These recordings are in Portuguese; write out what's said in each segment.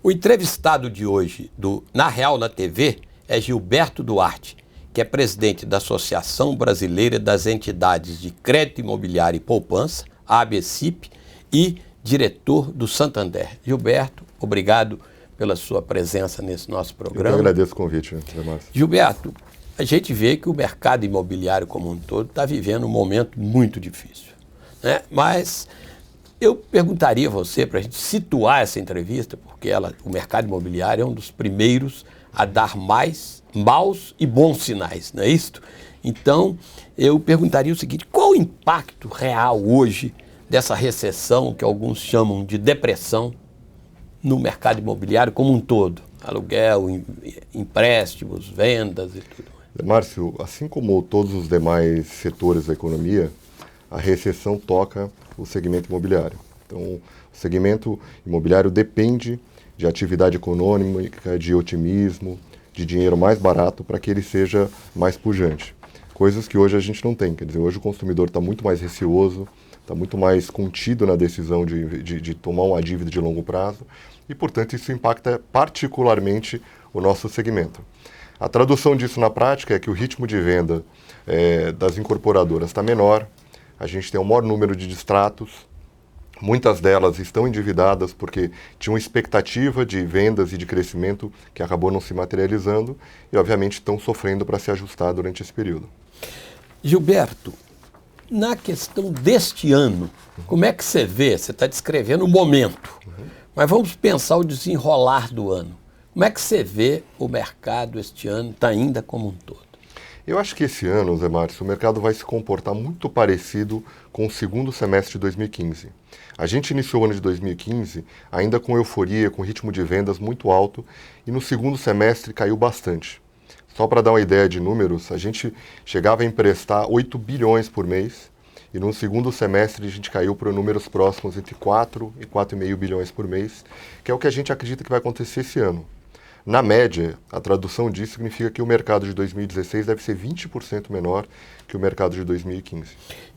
O entrevistado de hoje do Na Real na TV é Gilberto Duarte, que é presidente da Associação Brasileira das Entidades de Crédito Imobiliário e Poupança, a ABCIP, e diretor do Santander. Gilberto, obrigado pela sua presença nesse nosso programa. Eu que agradeço o convite, Márcio. Gilberto, a gente vê que o mercado imobiliário como um todo está vivendo um momento muito difícil, né? Mas eu perguntaria a você, para a gente situar essa entrevista, porque o mercado imobiliário é um dos primeiros a dar mais maus e bons sinais, não é isso? Então, eu perguntaria o seguinte: qual o impacto real hoje dessa recessão, que alguns chamam de depressão, no mercado imobiliário como um todo? Aluguel, empréstimos, vendas e tudo mais. Márcio, assim como todos os demais setores da economia, a recessão toca o segmento imobiliário. Então, o segmento imobiliário depende de atividade econômica, de otimismo, de dinheiro mais barato para que ele seja mais pujante. Coisas que hoje a gente não tem. Quer dizer, hoje o consumidor está muito mais receoso, está muito mais contido na decisão de tomar uma dívida de longo prazo e, portanto, isso impacta particularmente o nosso segmento. A tradução disso na prática é que o ritmo de venda das incorporadoras está menor, a gente tem um maior número de distratos, muitas delas estão endividadas porque tinham expectativa de vendas e de crescimento que acabou não se materializando e, obviamente, estão sofrendo para se ajustar durante esse período. Gilberto, na questão deste ano, como é que você vê? Você está descrevendo o momento, mas vamos pensar o desenrolar do ano. Como é que você vê o mercado este ano ainda como um todo? Eu acho que esse ano, Zé Márcio, o mercado vai se comportar muito parecido com o segundo semestre de 2015. A gente iniciou o ano de 2015 ainda com euforia, com ritmo de vendas muito alto, e no segundo semestre caiu bastante. Só para dar uma ideia de números, a gente chegava a emprestar 8 bilhões por mês, e no segundo semestre a gente caiu para números próximos entre 4 e 4,5 bilhões por mês, que é o que a gente acredita que vai acontecer esse ano. Na média, a tradução disso significa que o mercado de 2016 deve ser 20% menor que o mercado de 2015.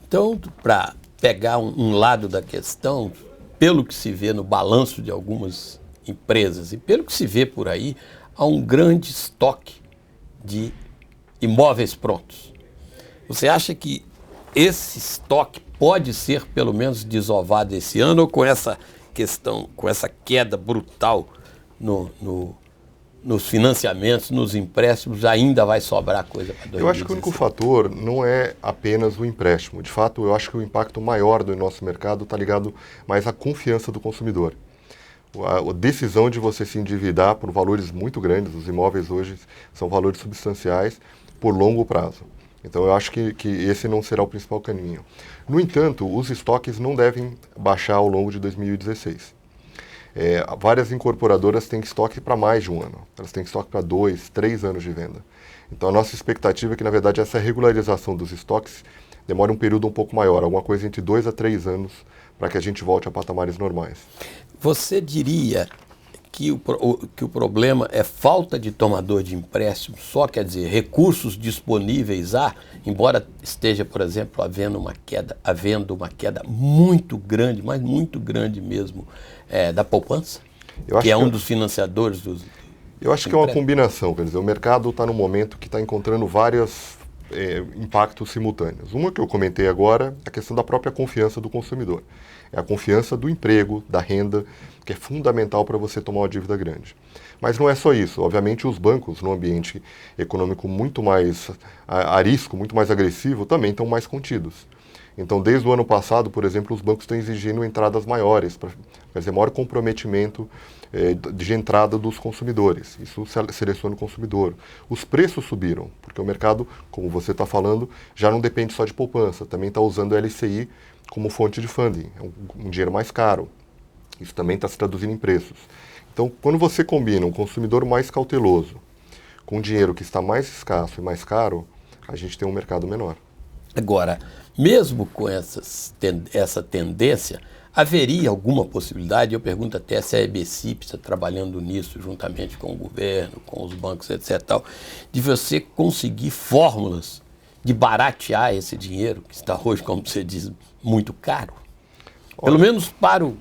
Então, para pegar um lado da questão, pelo que se vê no balanço de algumas empresas e pelo que se vê por aí, há um grande estoque de imóveis prontos. Você acha que esse estoque pode ser pelo menos desovado esse ano, ou com essa questão, com essa queda brutal nos financiamentos, nos empréstimos, ainda vai sobrar coisa para 2016? Eu acho que o único fator não é apenas o empréstimo. De fato, eu acho que o impacto maior do nosso mercado está ligado mais à confiança do consumidor. A decisão de você se endividar por valores muito grandes, os imóveis hoje são valores substanciais, por longo prazo. Então, eu acho que esse não será o principal caminho. No entanto, os estoques não devem baixar ao longo de 2016. Várias incorporadoras têm estoque para mais de um ano. Elas têm estoque para 2, 3 anos de venda. Então, a nossa expectativa é que, na verdade, essa regularização dos estoques demore um período um pouco maior, alguma coisa entre 2 a 3 anos, para que a gente volte a patamares normais. Você diria que o problema é falta de tomador de empréstimo só, quer dizer, recursos disponíveis embora esteja, por exemplo, havendo uma queda muito grande, mas muito grande mesmo, da poupança, que é um dos financiadores dos... Eu acho que é uma combinação, quer dizer, o mercado está num momento que está encontrando vários impactos simultâneos. Uma que eu comentei agora é a questão da própria confiança do consumidor. É a confiança do emprego, da renda, que é fundamental para você tomar uma dívida grande. Mas não é só isso. Obviamente, os bancos, num ambiente econômico muito mais a risco, muito mais agressivo, também estão mais contidos. Então, desde o ano passado, por exemplo, os bancos estão exigindo entradas maiores, quer dizer, maior comprometimento de entrada dos consumidores. Isso seleciona o consumidor. Os preços subiram, porque o mercado, como você está falando, já não depende só de poupança, também está usando o LCI como fonte de funding, é um dinheiro mais caro. Isso também está se traduzindo em preços. Então, quando você combina um consumidor mais cauteloso com um dinheiro que está mais escasso e mais caro, a gente tem um mercado menor. Agora, mesmo com essa tendência, haveria alguma possibilidade, eu pergunto até se a EBCIP está trabalhando nisso juntamente com o governo, com os bancos, etc., de você conseguir fórmulas de baratear esse dinheiro, que está hoje, como você diz, muito caro? Pelo menos para o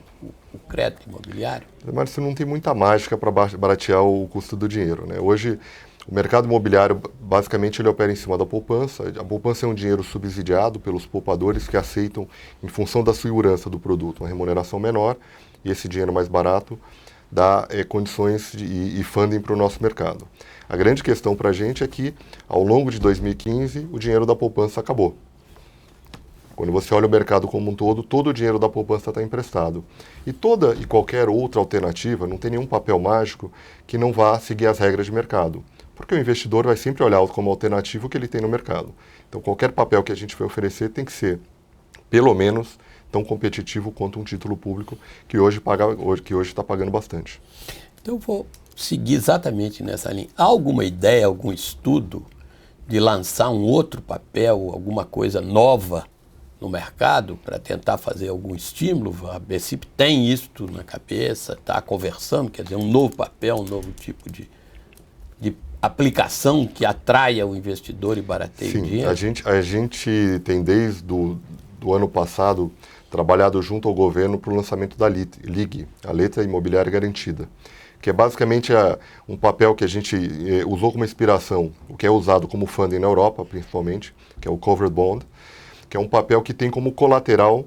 o crédito imobiliário? Mas você não tem muita mágica para baratear o custo do dinheiro, né? Hoje, o mercado imobiliário, basicamente, ele opera em cima da poupança. A poupança é um dinheiro subsidiado pelos poupadores que aceitam, em função da segurança do produto, uma remuneração menor, e esse dinheiro mais barato dá condições e funding para o nosso mercado. A grande questão para a gente é que, ao longo de 2015, o dinheiro da poupança acabou. Quando você olha o mercado como um todo o dinheiro da poupança está emprestado. E toda e qualquer outra alternativa, não tem nenhum papel mágico que não vá seguir as regras de mercado. Porque o investidor vai sempre olhar como alternativo o que ele tem no mercado. Então, qualquer papel que a gente vai oferecer tem que ser, pelo menos, tão competitivo quanto um título público que hoje está pagando bastante. Então, eu vou seguir exatamente nessa linha. Há alguma ideia, algum estudo de lançar um outro papel, alguma coisa nova no mercado para tentar fazer algum estímulo? A BCIP tem isso na cabeça, está conversando, quer dizer, um novo papel, um novo tipo de aplicação que atraia o investidor e barateie o dinheiro? Sim, a gente tem desde do ano passado trabalhado junto ao governo para o lançamento da LIG, a Letra Imobiliária Garantida, que é basicamente um papel que a gente usou como inspiração, o que é usado como funding na Europa, principalmente, que é o Covered Bond, que é um papel que tem como colateral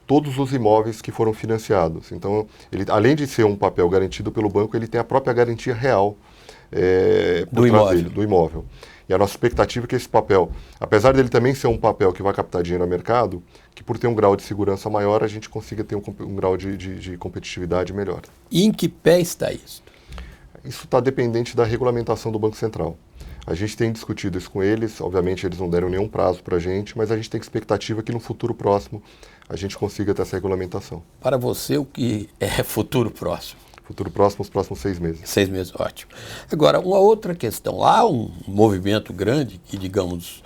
todos os imóveis que foram financiados. Então, ele, além de ser um papel garantido pelo banco, ele tem a própria garantia real do imóvel. E a nossa expectativa é que esse papel, apesar dele também ser um papel que vai captar dinheiro no mercado, que por ter um grau de segurança maior, a gente consiga ter um grau de competitividade melhor. E em que pé está isso? Isso está dependente da regulamentação do Banco Central. A gente tem discutido isso com eles, obviamente eles não deram nenhum prazo para a gente, mas a gente tem expectativa que no futuro próximo a gente consiga ter essa regulamentação. Para você, o que é futuro próximo? Futuro próximo, os próximos 6 meses. 6 meses, ótimo. Agora, uma outra questão. Há um movimento grande que, digamos,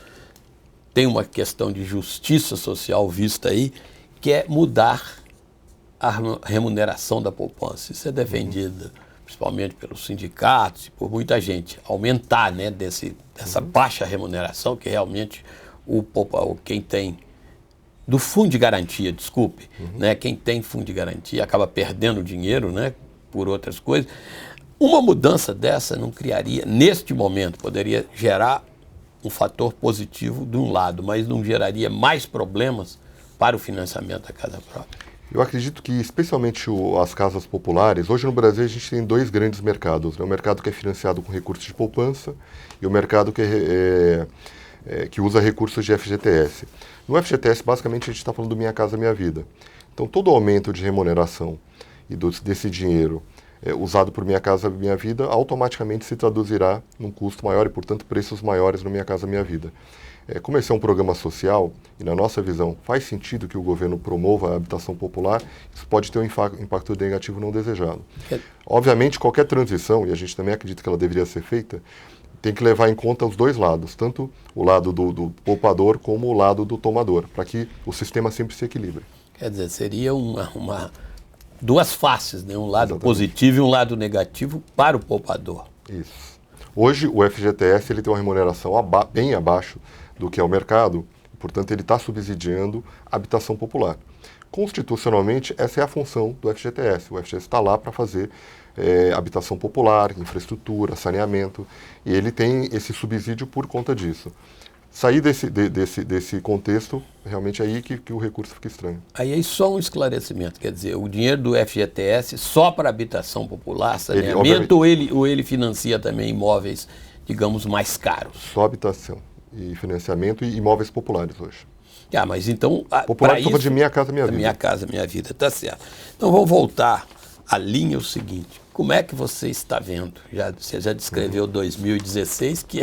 tem uma questão de justiça social vista aí, que é mudar a remuneração da poupança. Isso é defendido principalmente pelos sindicatos e por muita gente. Aumentar, né, dessa baixa remuneração que realmente quem tem do fundo de garantia, desculpe, né, quem tem fundo de garantia acaba perdendo dinheiro, né, por outras coisas. Uma mudança dessa não criaria, neste momento, poderia gerar um fator positivo de um lado, mas não geraria mais problemas para o financiamento da casa própria. Eu acredito que, especialmente as casas populares, hoje no Brasil a gente tem 2 grandes mercados, né? O mercado que é financiado com recursos de poupança e o mercado que usa recursos de FGTS. No FGTS, basicamente, a gente está falando do Minha Casa Minha Vida. Então, todo aumento de remuneração e desse dinheiro usado por Minha Casa Minha Vida automaticamente se traduzirá num custo maior e, portanto, preços maiores no Minha Casa Minha Vida. Como esse é um programa social, e na nossa visão faz sentido que o governo promova a habitação popular, isso pode ter um impacto negativo não desejado. Obviamente, qualquer transição, e a gente também acredita que ela deveria ser feita, tem que levar em conta os 2 lados, tanto o lado do poupador como o lado do tomador, para que o sistema sempre se equilibre. Quer dizer, seria duas faces, né? Um lado Exatamente. positivo e um lado negativo para o poupador. Isso. Hoje, o FGTS ele tem uma remuneração bem abaixo do que é o mercado, portanto, ele está subsidiando a habitação popular. Constitucionalmente, essa é a função do FGTS. O FGTS está lá para fazer habitação popular, infraestrutura, saneamento, e ele tem esse subsídio por conta disso. Sair desse contexto, realmente é aí que o recurso fica estranho. Aí só um esclarecimento, quer dizer, o dinheiro do FGTS só para habitação popular, saneamento, ou ele financia também imóveis, digamos, mais caros? Só habitação e financiamento e imóveis populares hoje. Mas então... Popular estou de Minha Casa Minha Vida. Minha Casa Minha Vida, tá certo. Então vamos voltar à linha, o seguinte, como é que você está vendo? Você já descreveu 2016, que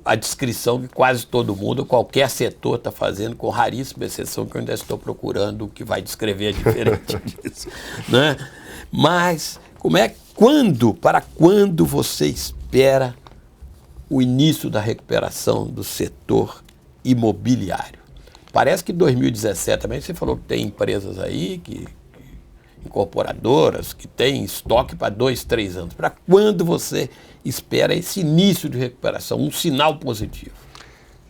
a descrição que quase todo mundo, qualquer setor está fazendo, com raríssima exceção, que eu ainda estou procurando o que vai descrever diferente disso. Né? Mas para quando você espera o início da recuperação do setor imobiliário? Parece que 2017 também, você falou que tem empresas aí, incorporadoras, que têm estoque para 2, 3 anos. Para quando você espera esse início de recuperação, um sinal positivo?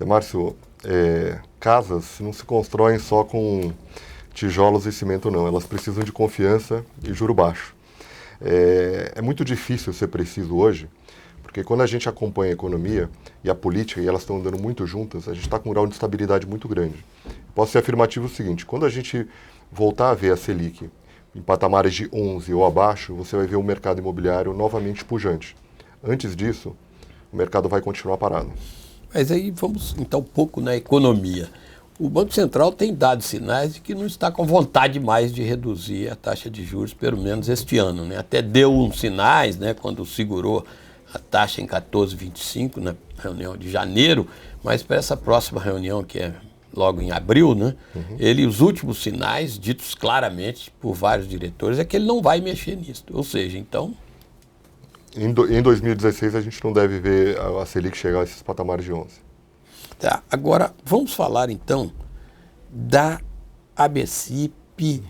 Márcio, casas não se constroem só com tijolos e cimento não. Elas precisam de confiança e juro baixo. É muito difícil ser preciso hoje, porque quando a gente acompanha a economia e a política, e elas estão andando muito juntas, a gente está com um grau de estabilidade muito grande. Posso ser afirmativo o seguinte: quando a gente voltar a ver a Selic em patamares de 11 ou abaixo, você vai ver o mercado imobiliário novamente pujante. Antes disso, o mercado vai continuar parado. Mas aí vamos então um pouco na economia. O Banco Central tem dado sinais de que não está com vontade mais de reduzir a taxa de juros, pelo menos este ano, né? Até deu uns sinais, né, quando segurou a taxa em 14,25 na reunião de janeiro, mas para essa próxima reunião, que é logo em abril, né, os últimos sinais, ditos claramente por vários diretores, é que ele não vai mexer nisso. Ou seja, então... Em 2016 a gente não deve ver a Selic chegar a esses patamares de 11. Tá, agora vamos falar então da ABCIP.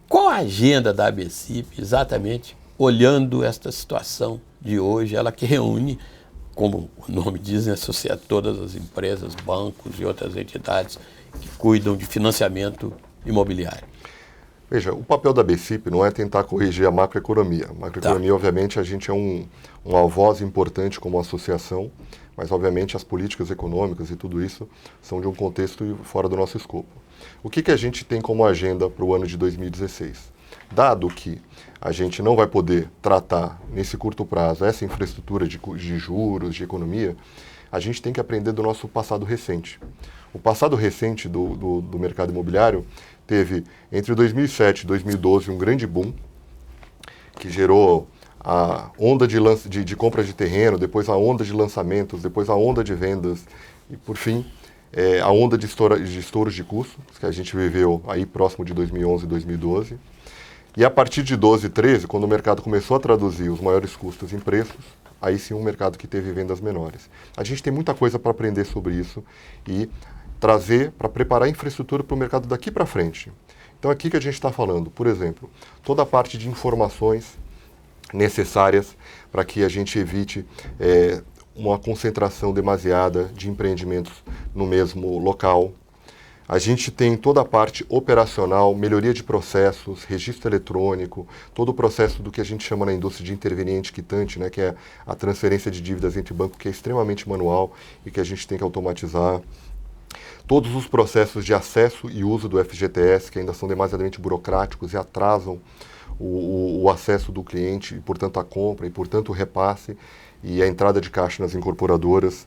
Qual a agenda da ABCIP exatamente olhando esta situação de hoje? Ela que reúne, como o nome diz, associa todas as empresas, bancos e outras entidades que cuidam de financiamento imobiliário. Veja, o papel da ABCIP não é tentar corrigir a macroeconomia. A macroeconomia, obviamente, a gente é uma voz importante como associação, mas, obviamente, as políticas econômicas e tudo isso são de um contexto fora do nosso escopo. O que a gente tem como agenda para o ano de 2016? Dado que a gente não vai poder tratar, nesse curto prazo, essa infraestrutura de juros, de economia, a gente tem que aprender do nosso passado recente. O passado recente do mercado imobiliário teve, entre 2007 e 2012, um grande boom, que gerou a onda de compra de terreno, depois a onda de lançamentos, depois a onda de vendas e, por fim, a onda de estouros de custos, que a gente viveu aí próximo de 2011 e 2012. E a partir de 12 e 13, quando o mercado começou a traduzir os maiores custos em preços, aí sim um mercado que teve vendas menores. A gente tem muita coisa para aprender sobre isso e trazer para preparar a infraestrutura para o mercado daqui para frente. Então aqui que a gente está falando, por exemplo, toda a parte de informações necessárias para que a gente evite uma concentração demasiada de empreendimentos no mesmo local. A gente tem toda a parte operacional, melhoria de processos, registro eletrônico, todo o processo do que a gente chama na indústria de interveniente quitante, né, que é a transferência de dívidas entre bancos, que é extremamente manual e que a gente tem que automatizar. Todos os processos de acesso e uso do FGTS, que ainda são demasiadamente burocráticos e atrasam o acesso do cliente, e portanto a compra, e portanto o repasse e a entrada de caixa nas incorporadoras.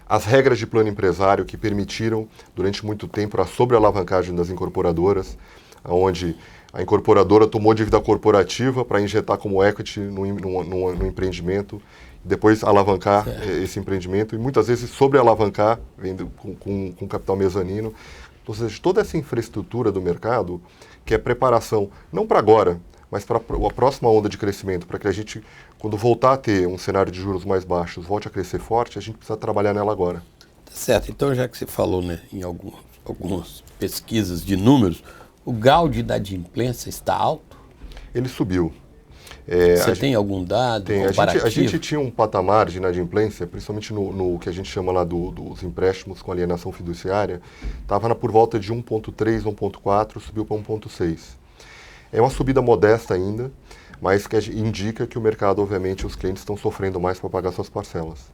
As regras de plano empresário que permitiram, durante muito tempo, a sobrealavancagem das incorporadoras, onde a incorporadora tomou dívida corporativa para injetar como equity no empreendimento, depois alavancar esse empreendimento e muitas vezes sobrealavancar com capital mezanino. Ou seja, toda essa infraestrutura do mercado, que é preparação, não para agora, mas para a próxima onda de crescimento, para que a gente, quando voltar a ter um cenário de juros mais baixos, volte a crescer forte, a gente precisa trabalhar nela agora. Tá certo. Então, já que você falou, né, em algumas pesquisas de números, o grau de inadimplência está alto? Ele subiu. Você tem algum dado comparativo? A gente tinha um patamar de inadimplência, principalmente no que a gente chama lá dos empréstimos com alienação fiduciária, estava por volta de 1,3, 1,4, subiu para 1,6. É uma subida modesta ainda, mas que indica que o mercado, obviamente, os clientes estão sofrendo mais para pagar suas parcelas.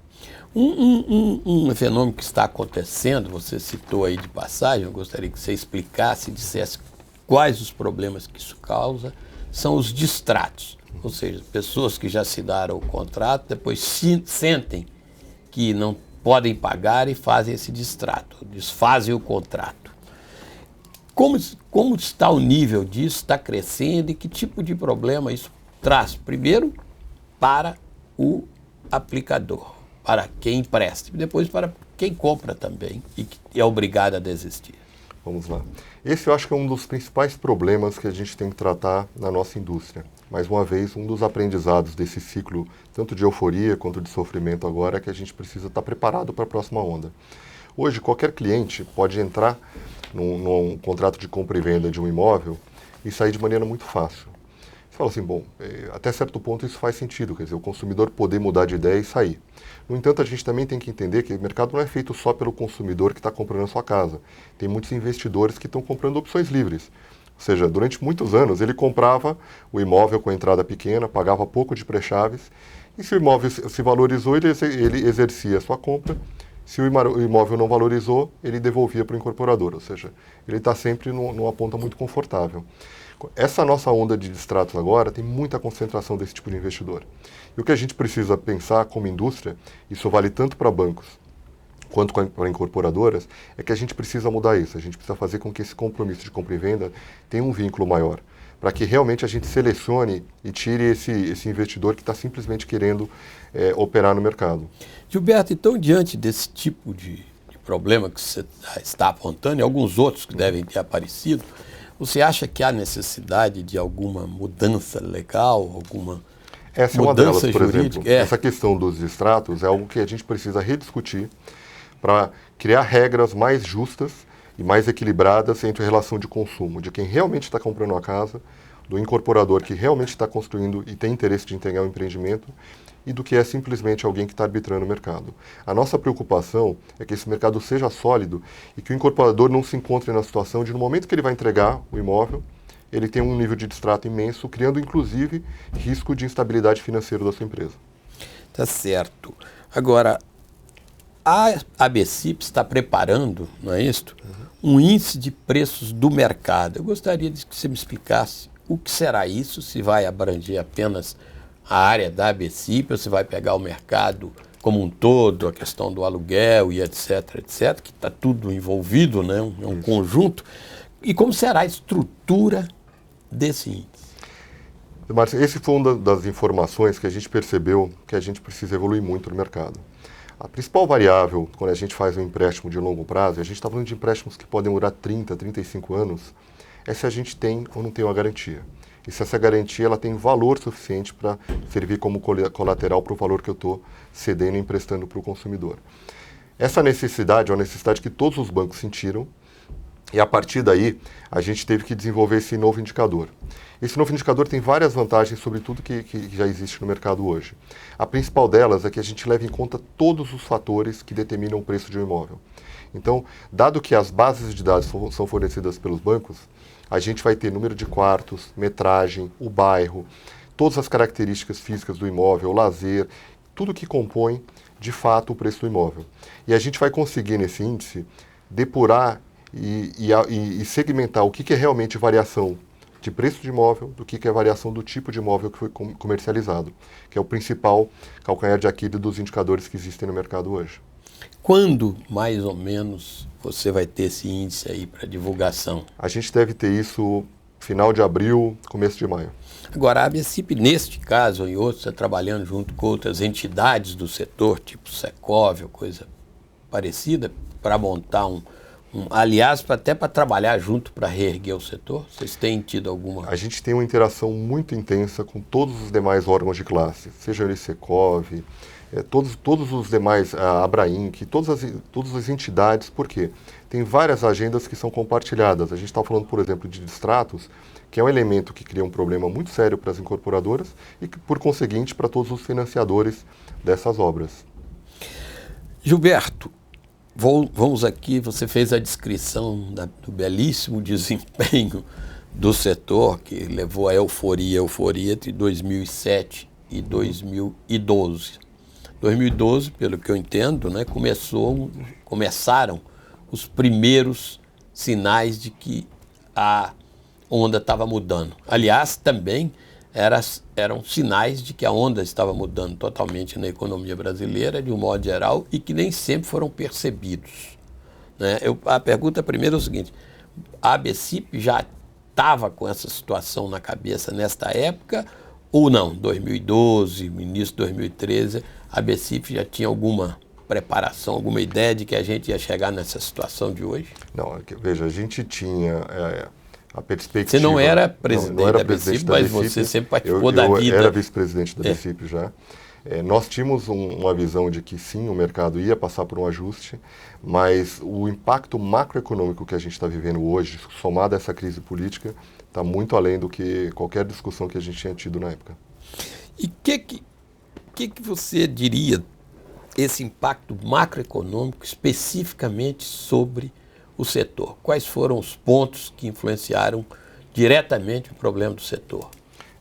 Um fenômeno que está acontecendo, você citou aí de passagem, eu gostaria que você explicasse e dissesse quais os problemas que isso causa, são os distratos. Ou seja, pessoas que já assinaram o contrato, depois sentem que não podem pagar e fazem esse distrato, desfazem o contrato. Como está o nível disso? Está crescendo e que tipo de problema isso traz? Primeiro, para o aplicador, para quem empresta, e depois para quem compra também e que é obrigado a desistir. Vamos lá. Esse eu acho que é um dos principais problemas que a gente tem que tratar na nossa indústria. Mais uma vez, um dos aprendizados desse ciclo, tanto de euforia quanto de sofrimento agora, é que a gente precisa estar preparado para a próxima onda. Hoje, qualquer cliente pode entrar num contrato de compra e venda de um imóvel e sair de maneira muito fácil. Você fala assim, bom, até certo ponto isso faz sentido, quer dizer, o consumidor poder mudar de ideia e sair. No entanto, a gente também tem que entender que o mercado não é feito só pelo consumidor que está comprando a sua casa. Tem muitos investidores que estão comprando opções livres. Ou seja, durante muitos anos ele comprava o imóvel com entrada pequena, pagava pouco de pré-chaves, e se o imóvel se valorizou, ele exercia a sua compra. Se o imóvel não valorizou, ele devolvia para o incorporador, ou seja, ele está sempre numa ponta muito confortável. Essa nossa onda de distratos agora tem muita concentração desse tipo de investidor. E o que a gente precisa pensar como indústria, isso vale tanto para bancos quanto para incorporadoras, é que a gente precisa mudar isso. A gente precisa fazer com que esse compromisso de compra e venda tenha um vínculo maior, para que realmente a gente selecione e tire esse investidor que está simplesmente querendo operar no mercado. Gilberto, então, diante desse tipo de problema que você está apontando, e alguns outros que devem ter aparecido, você acha que há necessidade de alguma mudança legal, alguma essa mudança é uma delas, por jurídica? exemplo. Essa questão dos distratos é algo que a gente precisa rediscutir para criar regras mais justas e mais equilibradas entre a relação de consumo, de quem realmente está comprando uma casa, do incorporador que realmente está construindo e tem interesse de entregar um empreendimento, e do que é simplesmente alguém que está arbitrando o mercado. A nossa preocupação é que esse mercado seja sólido e que o incorporador não se encontre na situação de, no momento que ele vai entregar o imóvel, ele tem um nível de distrato imenso, criando inclusive risco de instabilidade financeira da sua empresa. Tá certo. Agora, a ABCIP está preparando, não é isso? Um índice de preços do mercado. Eu gostaria de que você me explicasse o que será isso, se vai abranger apenas a área da ABCIP, ou se vai pegar o mercado como um todo, a questão do aluguel e etc, que está tudo envolvido, né? É um conjunto. E como será a estrutura desse índice? Márcio, esse foi uma das informações que a gente percebeu que a gente precisa evoluir muito no mercado. A principal variável, quando a gente faz um empréstimo de longo prazo, e a gente está falando de empréstimos que podem durar 30, 35 anos, é se a gente tem ou não tem uma garantia. E se essa garantia ela tem valor suficiente para servir como colateral para o valor que eu estou cedendo e emprestando para o consumidor. Essa necessidade é uma necessidade que todos os bancos sentiram, e a partir daí a gente teve que desenvolver esse novo indicador. Esse novo indicador tem várias vantagens sobre tudo que já existe no mercado hoje. A principal delas é que a gente leva em conta todos os fatores que determinam o preço de um imóvel. Então, dado que as bases de dados são fornecidas pelos bancos, a gente vai ter número de quartos, metragem, o bairro, todas as características físicas do imóvel, o lazer, tudo que compõe, de fato, o preço do imóvel. E a gente vai conseguir, nesse índice, depurar e segmentar o que é realmente variação de preço de imóvel, do que é variação do tipo de imóvel que foi comercializado, que é o principal calcanhar de Aquiles dos indicadores que existem no mercado hoje. Quando, mais ou menos, você vai ter esse índice aí para divulgação? A gente deve ter isso final de abril, começo de maio. Agora, a ABCIP, neste caso ou em outros, está trabalhando junto com outras entidades do setor, tipo Secov, coisa parecida, para montar aliás, até para trabalhar junto para reerguer o setor? Vocês têm tido alguma? A gente tem uma interação muito intensa com todos os demais órgãos de classe, seja o Secov, todos os demais, a Abrainc, todas as entidades, porque tem várias agendas que são compartilhadas. A gente está falando, por exemplo, de distratos, que é um elemento que cria um problema muito sério para as incorporadoras e, por conseguinte, para todos os financiadores dessas obras. Gilberto, vamos aqui, você fez a descrição do belíssimo desempenho do setor, que levou a euforia entre 2007 e 2012. 2012, pelo que eu entendo, né, começaram os primeiros sinais de que a onda estava mudando. Aliás, também eram sinais de que a onda estava mudando totalmente na economia brasileira, de um modo geral, e que nem sempre foram percebidos, né? A pergunta primeiro é o seguinte: a ABCIP já estava com essa situação na cabeça nesta época ou não? 2012, início de 2013, a ABCIP já tinha alguma preparação, alguma ideia de que a gente ia chegar nessa situação de hoje? Não, veja, a gente tinha a perspectiva... Você não era presidente da ABCIP, mas você sempre participou da vida. Eu era vice-presidente da ABCIP já. Nós tínhamos uma visão de que sim, o mercado ia passar por um ajuste, mas o impacto macroeconômico que a gente está vivendo hoje, somado a essa crise política, está muito além do que qualquer discussão que a gente tinha tido na época. E o que você diria esse impacto macroeconômico especificamente sobre o setor? Quais foram os pontos que influenciaram diretamente o problema do setor?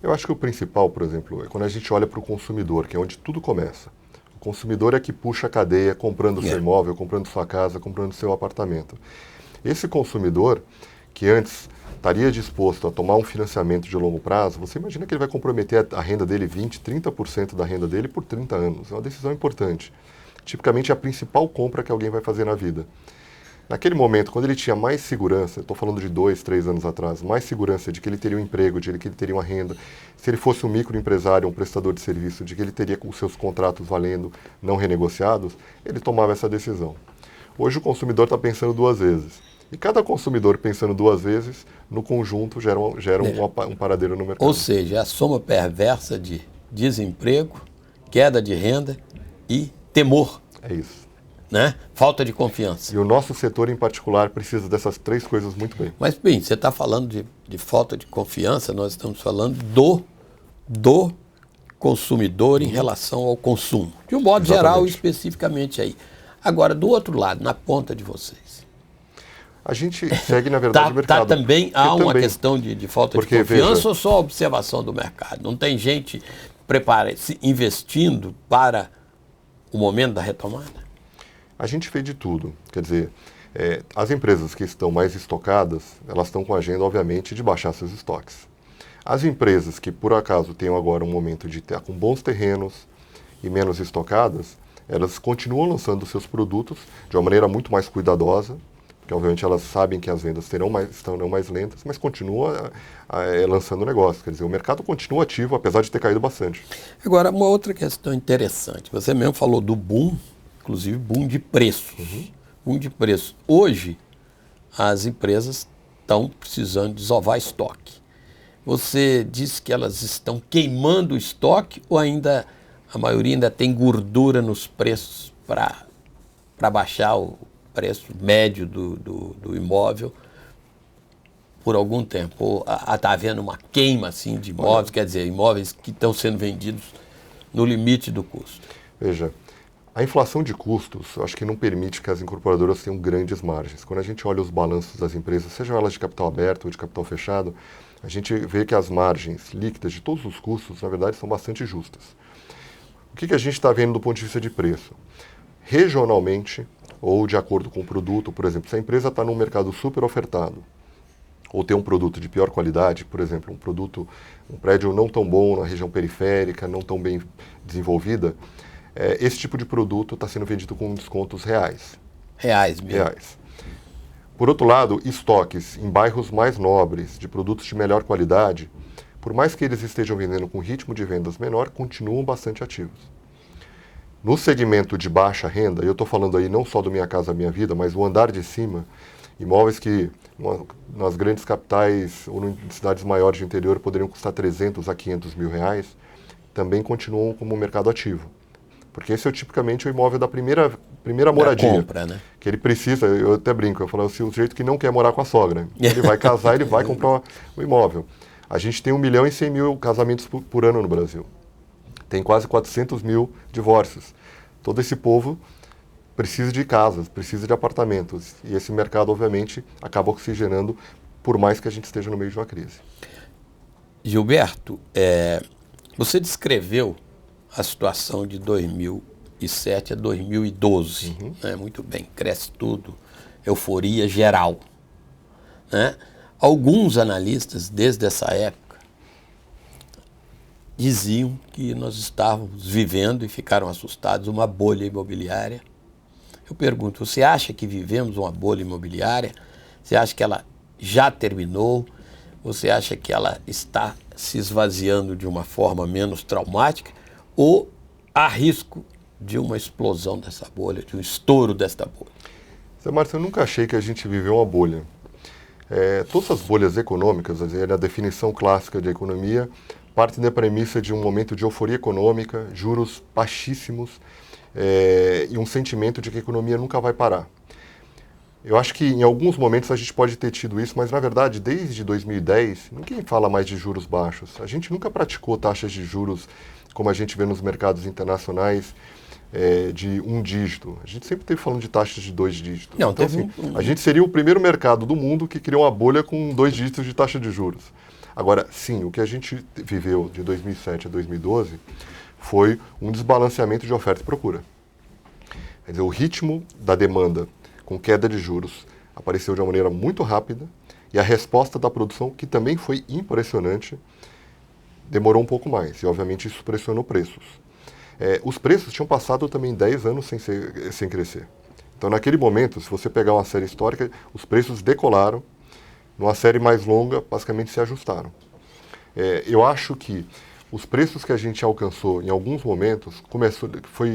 Eu acho que o principal, por exemplo, é quando a gente olha para o consumidor, que é onde tudo começa. O consumidor é que puxa a cadeia comprando seu imóvel, comprando sua casa, comprando seu apartamento. Esse consumidor, que antes estaria disposto a tomar um financiamento de longo prazo, você imagina que ele vai comprometer a renda dele, 20%, 30% da renda dele por 30 anos. É uma decisão importante. Tipicamente é a principal compra que alguém vai fazer na vida. Naquele momento, quando ele tinha mais segurança, estou falando de 2, 3 anos atrás, mais segurança de que ele teria um emprego, de que ele teria uma renda, se ele fosse um microempresário, um prestador de serviço, de que ele teria os seus contratos valendo, não renegociados, ele tomava essa decisão. Hoje o consumidor está pensando duas vezes. E cada consumidor pensando duas vezes, no conjunto, gera um paradeiro no mercado. Ou seja, a soma perversa de desemprego, queda de renda e temor. É isso. Né? Falta de confiança. E o nosso setor, em particular, precisa dessas três coisas muito bem. Mas, bem, você está falando de falta de confiança, nós estamos falando do consumidor em relação ao consumo. De um modo geral, especificamente aí. Agora, do outro lado, na ponta de vocês. A gente segue, na verdade, o mercado. Há uma questão de falta de confiança ou só observação do mercado? Não tem gente se investindo para o momento da retomada? A gente vê de tudo. Quer dizer, as empresas que estão mais estocadas, elas estão com a agenda, obviamente, de baixar seus estoques. As empresas que, por acaso, tenham agora um momento de estar com bons terrenos e menos estocadas, elas continuam lançando seus produtos de uma maneira muito mais cuidadosa, porque, obviamente, elas sabem que as vendas estarão mais lentas, mas continuam lançando negócio. Quer dizer, o mercado continua ativo, apesar de ter caído bastante. Agora, uma outra questão interessante. Você mesmo falou do boom, inclusive boom de preços. Boom de preços. Hoje, as empresas estão precisando desovar estoque. Você disse que elas estão queimando o estoque ou ainda a maioria ainda tem gordura nos preços para baixar o preço médio do imóvel por algum tempo? Ou está havendo uma queima assim, de imóveis, quer dizer, imóveis que estão sendo vendidos no limite do custo? Veja, a inflação de custos, eu acho que não permite que as incorporadoras tenham grandes margens. Quando a gente olha os balanços das empresas, sejam elas de capital aberto ou de capital fechado, a gente vê que as margens líquidas de todos os custos, na verdade, são bastante justas. O que a gente está vendo do ponto de vista de preço? Regionalmente, ou de acordo com o produto, por exemplo, se a empresa está num mercado super ofertado, ou tem um produto de pior qualidade, por exemplo, um prédio não tão bom na região periférica, não tão bem desenvolvida, esse tipo de produto está sendo vendido com descontos reais. Reais mesmo. Reais. Por outro lado, estoques em bairros mais nobres, de produtos de melhor qualidade, por mais que eles estejam vendendo com ritmo de vendas menor, continuam bastante ativos. No segmento de baixa renda, eu estou falando aí não só do Minha Casa Minha Vida, mas o andar de cima, imóveis que nas grandes capitais ou em cidades maiores de interior poderiam custar 300 a 500 mil reais, também continuam como mercado ativo. Porque esse é tipicamente o imóvel da primeira moradia. Compra, né? Que ele precisa, eu até brinco, eu falo assim, o sujeito que não quer morar com a sogra. Ele vai casar, ele vai comprar o imóvel. A gente tem 1.100.000 casamentos por ano no Brasil. Tem quase 400 mil divórcios. Todo esse povo precisa de casas, precisa de apartamentos. E esse mercado, obviamente, acaba oxigenando, por mais que a gente esteja no meio de uma crise. Gilberto, você descreveu a situação de 2007 a 2012. Né? Muito bem, cresce tudo, euforia geral. Né? Alguns analistas, desde essa época, diziam que nós estávamos vivendo, e ficaram assustados, uma bolha imobiliária. Eu pergunto, você acha que vivemos uma bolha imobiliária? Você acha que ela já terminou? Você acha que ela está se esvaziando de uma forma menos traumática? Ou há risco de uma explosão dessa bolha, de um estouro desta bolha? Zé Márcio, eu nunca achei que a gente viveu uma bolha. Todas as bolhas econômicas, a definição clássica de economia, partem da premissa de um momento de euforia econômica, juros baixíssimos e um sentimento de que a economia nunca vai parar. Eu acho que em alguns momentos a gente pode ter tido isso, mas na verdade, desde 2010, ninguém fala mais de juros baixos. A gente nunca praticou taxas de juros como a gente vê nos mercados internacionais, de um dígito. A gente sempre esteve falando de taxas de 2 dígitos. Não, então, assim, a gente seria o primeiro mercado do mundo que criou uma bolha com 2 dígitos de taxa de juros. Agora, sim, o que a gente viveu de 2007 a 2012 foi um desbalanceamento de oferta e procura. Quer dizer, o ritmo da demanda com queda de juros apareceu de uma maneira muito rápida e a resposta da produção, que também foi impressionante, demorou um pouco mais. E, obviamente, isso pressionou preços. Os preços tinham passado também 10 anos sem crescer. Então, naquele momento, se você pegar uma série histórica, os preços decolaram. Numa série mais longa, basicamente se ajustaram. Eu acho que os preços que a gente alcançou em alguns momentos,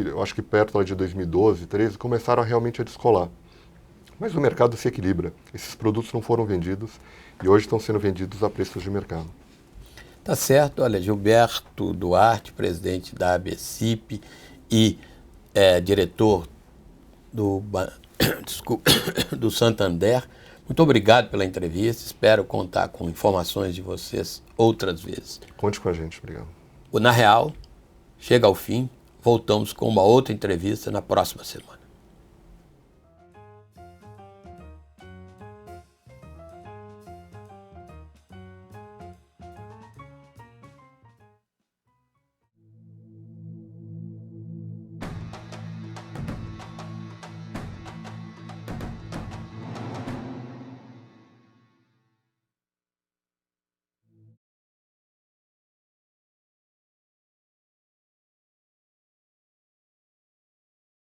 eu acho que perto lá de 2012, 2013, começaram realmente a descolar. Mas o mercado se equilibra. Esses produtos não foram vendidos e hoje estão sendo vendidos a preços de mercado. Tá certo. Olha, Gilberto Duarte, presidente da ABCIP e diretor do Santander, muito obrigado pela entrevista. Espero contar com informações de vocês outras vezes. Conte com a gente. Obrigado. O Na Real chega ao fim. Voltamos com uma outra entrevista na próxima semana.